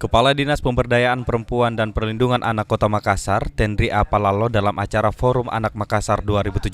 Kepala Dinas Pemberdayaan Perempuan dan Perlindungan Anak Kota Makassar, Tendri Apalalo dalam acara Forum Anak Makassar 2017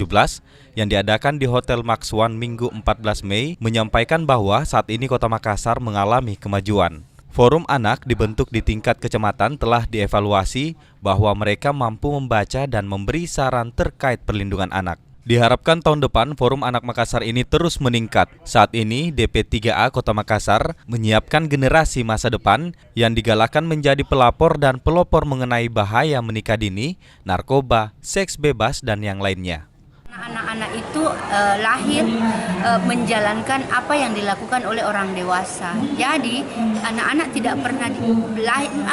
yang diadakan di Hotel Max One Minggu 14 Mei menyampaikan bahwa saat ini Kota Makassar mengalami kemajuan. Forum Anak dibentuk di tingkat kecamatan telah dievaluasi bahwa mereka mampu membaca dan memberi saran terkait perlindungan anak. Diharapkan tahun depan Forum Anak Makassar ini terus meningkat. Saat ini DP3A Kota Makassar menyiapkan generasi masa depan yang digalakkan menjadi pelapor dan pelopor mengenai bahaya menikah dini, narkoba, seks bebas, dan yang lainnya. Anak-anak itu lahir menjalankan apa yang dilakukan oleh orang dewasa. Jadi anak-anak tidak pernah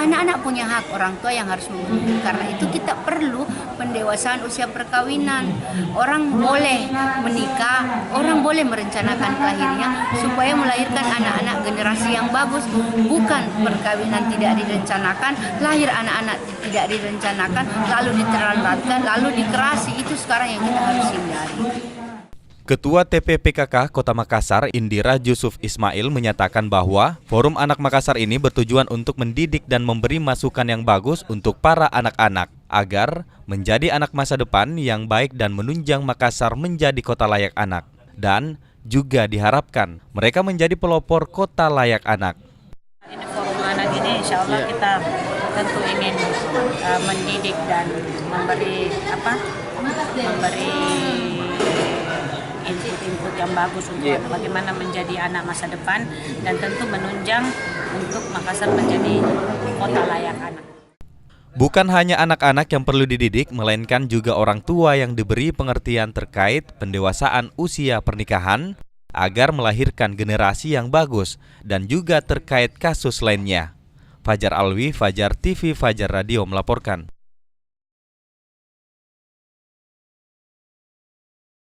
anak-anak punya hak, orang tua yang harus memenuhi. Karena itu kita perlu pendewasaan usia perkawinan. Orang boleh menikah, orang boleh merencanakan kelahirannya supaya melahirkan anak-anak generasi yang bagus. Bukan perkawinan tidak direncanakan, lahir anak-anak tidak direncanakan, lalu diterlantarkan, lalu dikerasi. Itu sekarang yang kita harus hindari. Ketua TPPKK Kota Makassar, Indira Yusuf Ismail, menyatakan bahwa Forum Anak Makassar ini bertujuan untuk mendidik dan memberi masukan yang bagus untuk para anak-anak agar menjadi anak masa depan yang baik dan menunjang Makassar menjadi kota layak anak. Dan juga diharapkan mereka menjadi pelopor kota layak anak. Ini Forum Anak ini insya Allah kita tentu ingin mendidik dan memberi input yang bagus untuk bagaimana menjadi anak masa depan dan tentu menunjang untuk Makassar menjadi kota layak anak. Bukan hanya anak-anak yang perlu dididik, melainkan juga orang tua yang diberi pengertian terkait pendewasaan usia pernikahan agar melahirkan generasi yang bagus dan juga terkait kasus lainnya. Fajar Alwi, Fajar TV, Fajar Radio melaporkan.